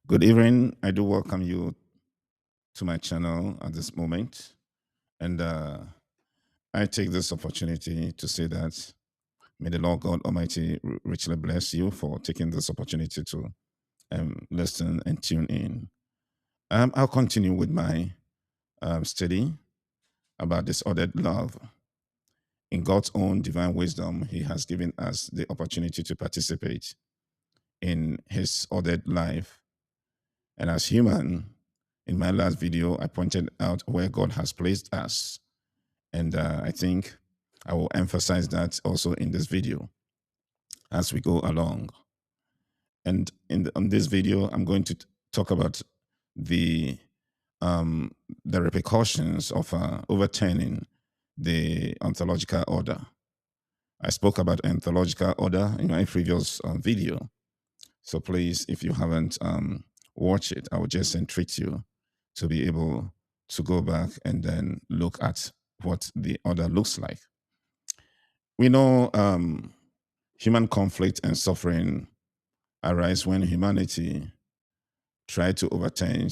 Good evening. I do welcome you to my channel at this moment. And I take this opportunity to say that may the Lord God Almighty richly bless you for taking this opportunity to listen and tune in. I'll continue with my study about disordered love. In God's own divine wisdom, He has given us the opportunity to participate in His ordered life. And as human, in my last video, I pointed out where God has placed us. And I think I will emphasize that also in this video as we go along. And on this video, I'm going to talk about the um, the repercussions of overturning the ontological order. I spoke about ontological order in my previous video. So please, if you haven't watched it, I would just entreat you to be able to go back and then look at what the order looks like. We know human conflict and suffering arise when humanity try to overturn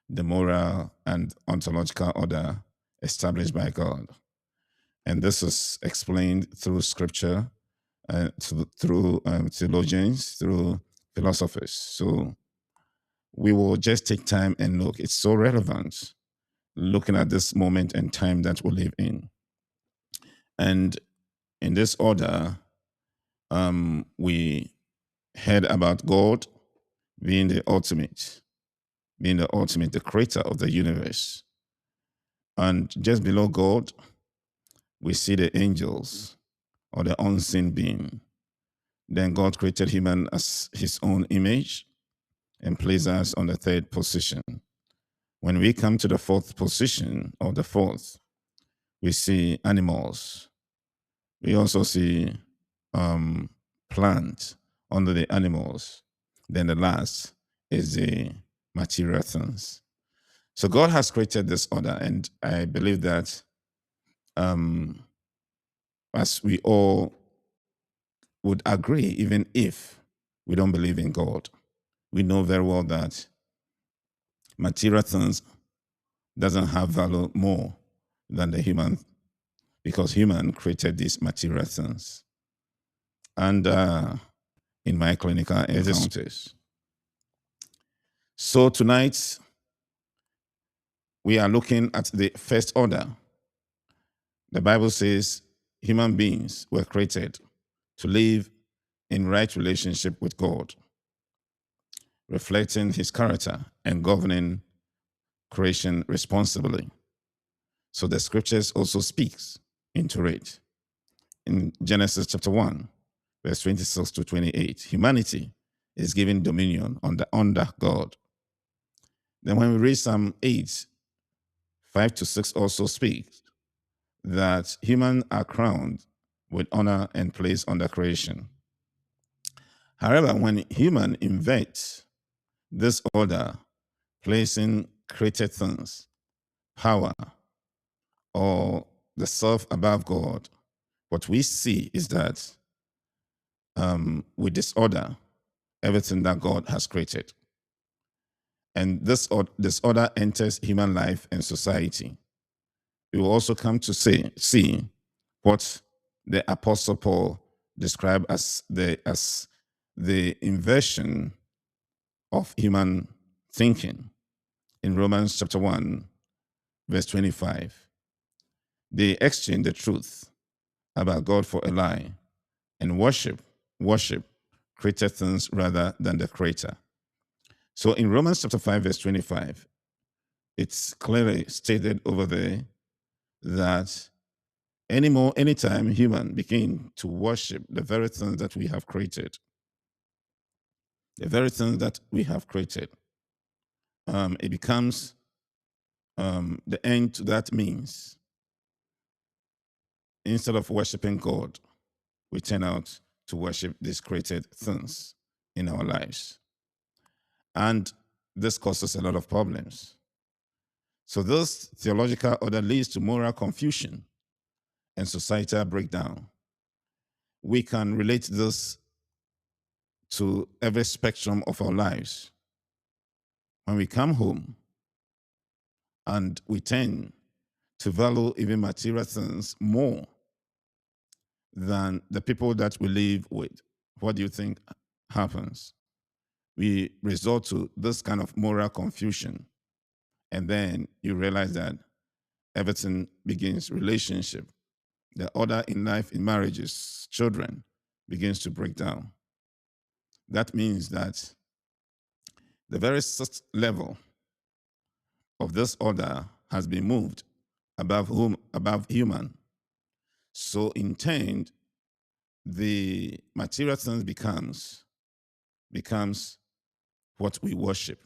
the moral and ontological order established by God. And this is explained through scripture, through theologians, through philosophers. So we will just take time and look. It's so relevant looking at this moment and time that we live in. And in this order, we heard about God being the ultimate, the creator of the universe. And just below God, we see the angels or the unseen being. Then God created human as his own image and placed us on the third position. When we come to the fourth position, or the fourth, we see animals. We also see plants under the animals. Then the last is the material things. So God has created this order, and I believe that as we all would agree, even if we don't believe in God, we know very well that material things doesn't have value more than the human, because human created these material things. And in my clinical encounters. So tonight, we are looking at the first order. The Bible says human beings were created to live in right relationship with God, reflecting his character and governing creation responsibly. So the scriptures also speaks into it. In Genesis chapter 1, verse 26 to 28, humanity is given dominion under God. Then when we read Psalm 8, 5 to 6 also speaks that humans are crowned with honor and placed under creation. However, when human invent this order, placing created things, power, or the self above God, what we see is that we disorder everything that God has created. And this disorder enters human life and society. We will also come to see what the Apostle Paul described as the inversion of human thinking in Romans chapter 1, verse 25. They exchange the truth about God for a lie and worship created things rather than the creator. So in Romans chapter 5, verse 25, it's clearly stated over there that anytime human begin to worship the very things that we have created, it becomes the end to that means. Instead of worshiping God, we turn out to worship these created things in our lives. And this causes a lot of problems. So this theological order leads to moral confusion and societal breakdown. We can relate this to every spectrum of our lives. when we come home and we tend to value even material things more than the people that we live with, what do you think happens? We resort to this kind of moral confusion. And then you realize that everything begins relationship. The order in life, in marriages, children, begins to break down. That means that the very sixth level of this order has been moved above human. So in turn, the material things becomes what we worship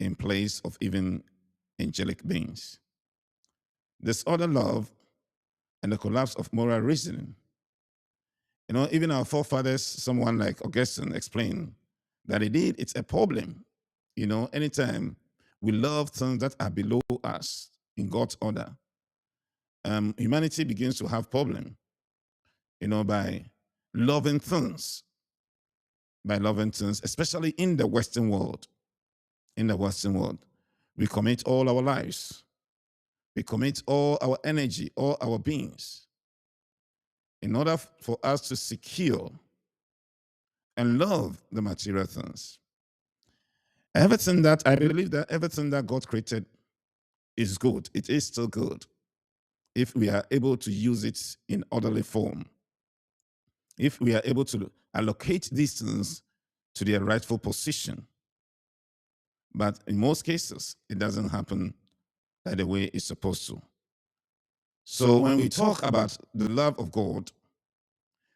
in place of even angelic beings. Disorder love and the collapse of moral reasoning. Even our forefathers, someone like Augustine explained that indeed it's a problem. Anytime we love things that are below us in God's order, humanity begins to have problem, by loving things, especially in the Western world. In the Western world, we commit all our lives, we commit all our energy, all our beings, in order for us to secure and love the material things. I believe that everything that God created is good. It is still good if we are able to use it in orderly form. If we are able to allocate these things to their rightful position. But in most cases, it doesn't happen the way it's supposed to. So when we talk about the love of God,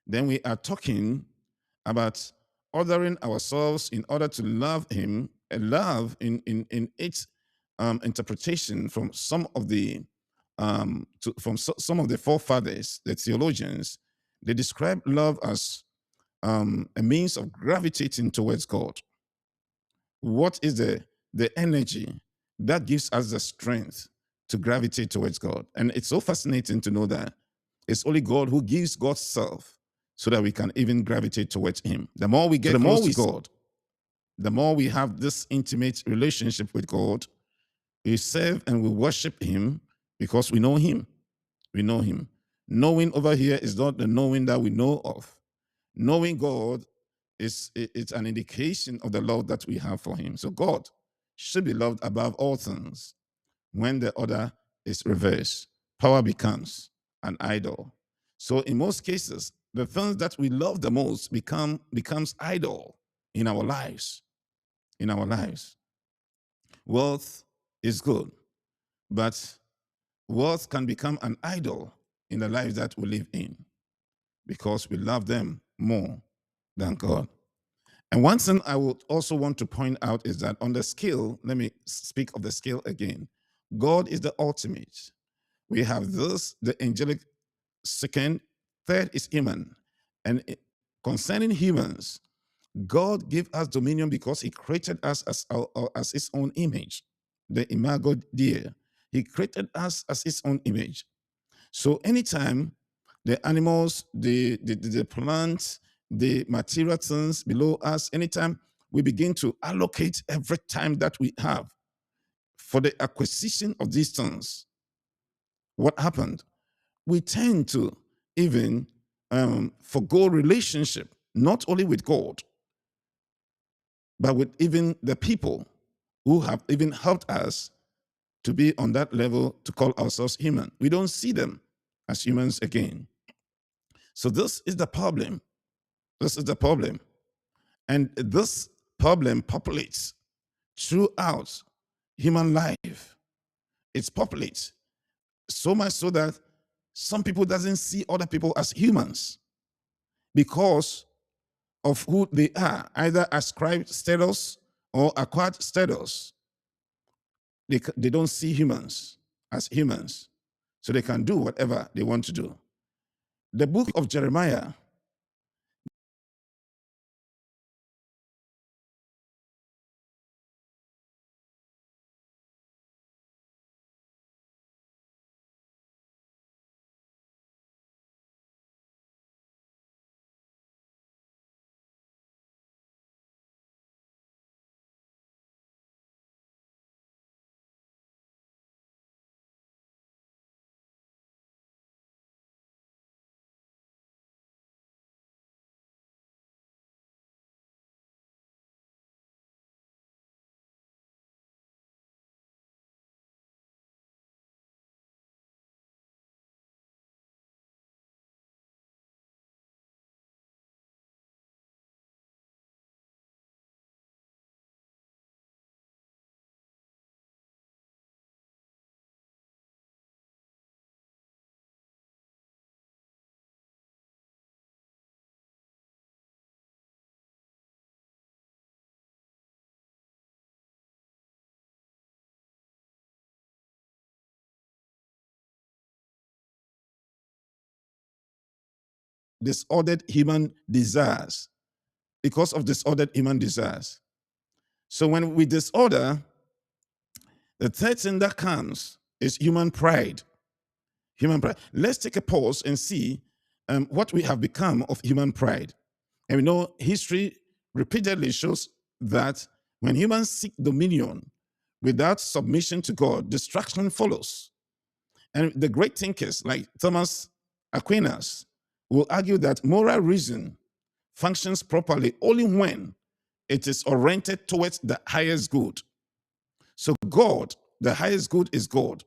then we are talking about ordering ourselves in order to love Him, and love in its interpretation from some of the some of the forefathers, the theologians. They describe love as a means of gravitating towards God. What is the energy that gives us the strength to gravitate towards God? And it's so fascinating to know that it's only God who gives God's self so that we can even gravitate towards Him. The more we get close to God, the more we have this intimate relationship with God, we serve and we worship Him because we know Him. We know Him. Knowing over here is not the knowing that we know of. Knowing God it's an indication of the love that we have for Him. So God should be loved above all things. When the order is reversed, power becomes an idol. So in most cases, the things that we love the most becomes idol in our lives. In our lives, wealth is good, but wealth can become an idol in the lives that we live in because we love them more than God. And one thing I would also want to point out is that on the scale, let me speak of the scale again. God is the ultimate. We have this, the angelic second, third is human. And concerning humans, God gave us dominion because He created us as His own image, the imago Dei. He created us as His own image. So anytime the animals, the plants, the material things below us, anytime we begin to allocate every time that we have for the acquisition of these things, what happened? We tend to even forgo relationship, not only with God, but with even the people who have even helped us to be on that level to call ourselves human. We don't see them as humans again. So this is the problem. This is the problem. And this problem populates throughout human life. It populates so much so that some people doesn't see other people as humans because of who they are, either ascribed status or acquired status. They don't see humans as humans, so they can do whatever they want to do. The book of Jeremiah disordered human desires. Because of disordered human desires. So when we disorder, the third thing that comes is human pride. Human pride. Let's take a pause and see what we have become of human pride. And we know history repeatedly shows that when humans seek dominion without submission to God, destruction follows. And the great thinkers like Thomas Aquinas will argue that moral reason functions properly only when it is oriented towards the highest good. So, God, the highest good is God.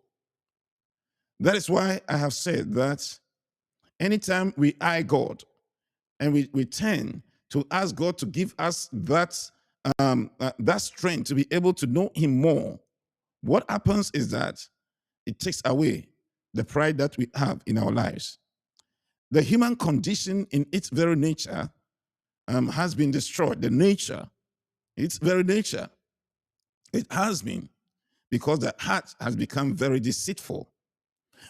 That is why I have said that anytime we eye God and we tend to ask God to give us that strength to be able to know Him more, what happens is that it takes away the pride that we have in our lives. The human condition in its very nature has been destroyed. The nature, its very nature, it has been, because the heart has become very deceitful.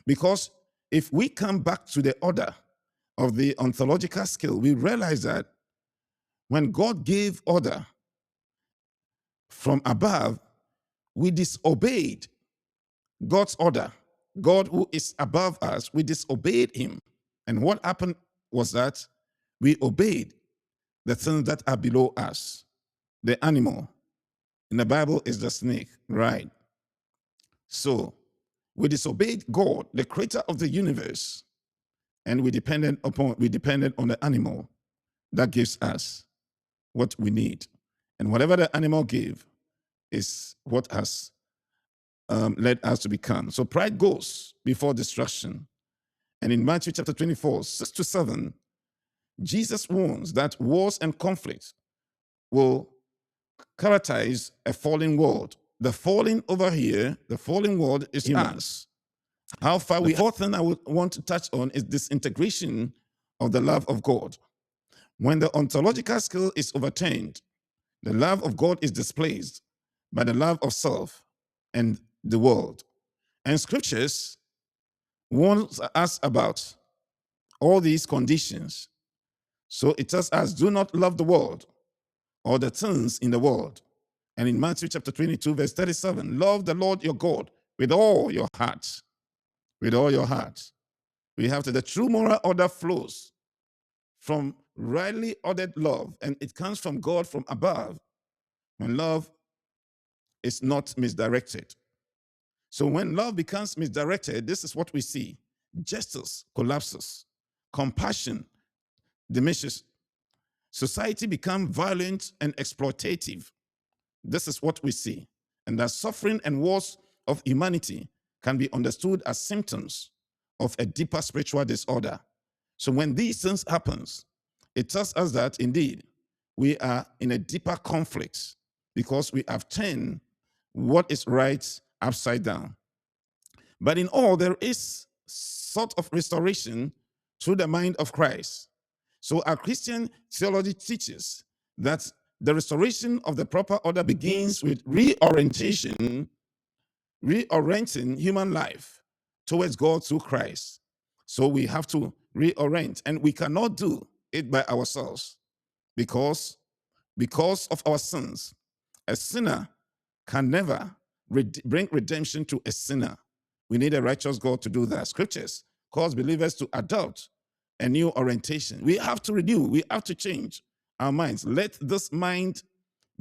Because if we come back to the order of the ontological scale, we realize that when God gave order from above, we disobeyed God's order. God, who is above us, we disobeyed Him. And what happened was that we obeyed the things that are below us. The animal in the Bible is the snake, right? So we disobeyed God, the creator of the universe, and we depended on the animal that gives us what we need. And whatever the animal gave is what has led us to become. So pride goes before destruction. And in Matthew chapter 24, 6-7, Jesus warns that wars and conflicts will characterize a fallen world. The falling over here, the fallen world is humans. How far the fourth thing I would want to touch on is disintegration of the love of God. When the ontological scale is overturned, the love of God is displaced by the love of self and the world. And scriptures warns us about all these conditions. So it tells us, do not love the world or the things in the world. And in Matthew chapter 22, verse 37, love the Lord your God with all your heart. With all your heart. We have the true moral order flows from rightly ordered love, and it comes from God from above when love is not misdirected. So when love becomes misdirected, this is what we see. Justice collapses. Compassion diminishes. Society becomes violent and exploitative. This is what we see. And that suffering and wars of humanity can be understood as symptoms of a deeper spiritual disorder. So when these things happens, it tells us that indeed we are in a deeper conflict because we have turned what is right upside down. But in all, there is sort of restoration through the mind of Christ. So our Christian theology teaches that the restoration of the proper order begins with reorienting human life towards God through Christ. So we have to reorient, and we cannot do it by ourselves because of our sins. A sinner can never bring redemption to a sinner. We need a righteous God to do that. Scriptures cause believers to adopt a new orientation. We have to renew, we have to change our minds. Let this mind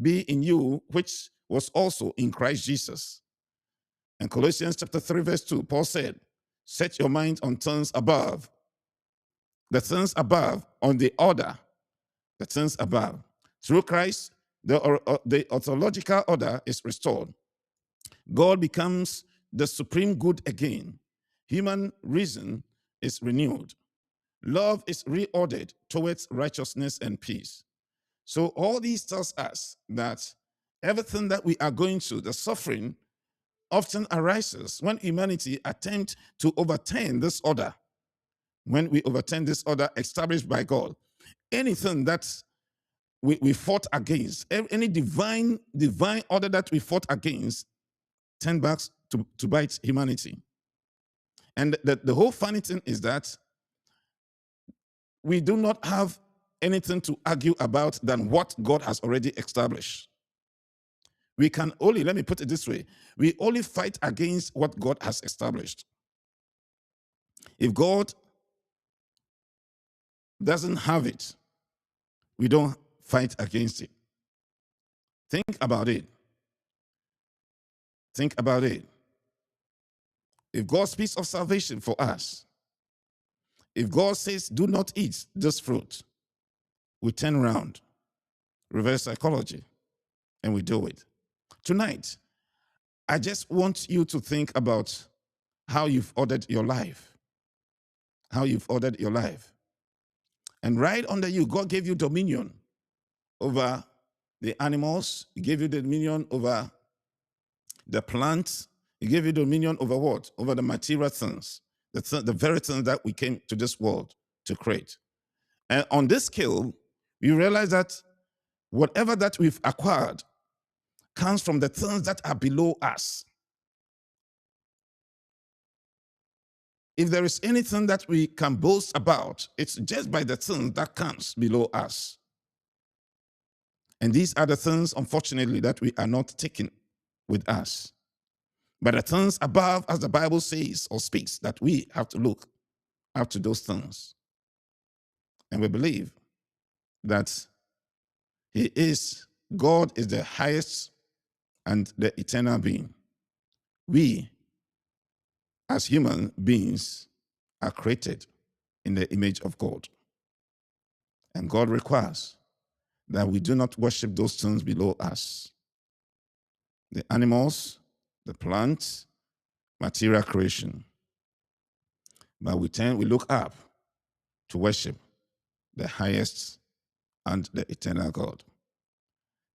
be in you, which was also in Christ Jesus. In Colossians chapter 3, verse 2, Paul said, set your mind on things above. The things above, on the order, the things above. Through Christ, the ontological order is restored. God becomes the supreme good again. Human reason is renewed. Love is reordered towards righteousness and peace. So all these tells us that everything that we are going through, the suffering, often arises when humanity attempts to overturn this order. When we overturn this order established by God, anything that we fought against, any divine order that we fought against, turn back to bite humanity. And the whole funny thing is that we do not have anything to argue about than what God has already established. We can only, let me put it this way, we only fight against what God has established. If God doesn't have it, we don't fight against it. Think about it. Think about it. If God speaks of salvation for us, if God says, do not eat this fruit, we turn around, reverse psychology, and we do it. Tonight, I just want you to think about how you've ordered your life. How you've ordered your life. And right under you, God gave you dominion over the animals. He gave you dominion over the plants. He gave you dominion over what? Over the material things, the very things that we came to this world to create. And on this scale, we realize that whatever that we've acquired comes from the things that are below us. If there is anything that we can boast about, it's just by the things that comes below us. And these are the things, unfortunately, that we are not taking with us. But the things above, as the Bible says or speaks, that we have to look up to those things. And we believe that God is the highest and the eternal being. We, as human beings, are created in the image of God. And God requires that we do not worship those things below us. The animals, the plants, material creation. But we look up to worship the highest and the eternal God.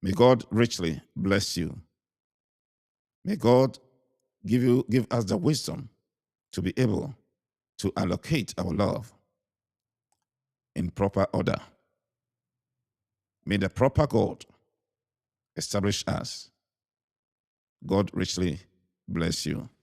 May God richly bless you. May God give us the wisdom to be able to allocate our love in proper order. May the proper God establish us. God richly bless you.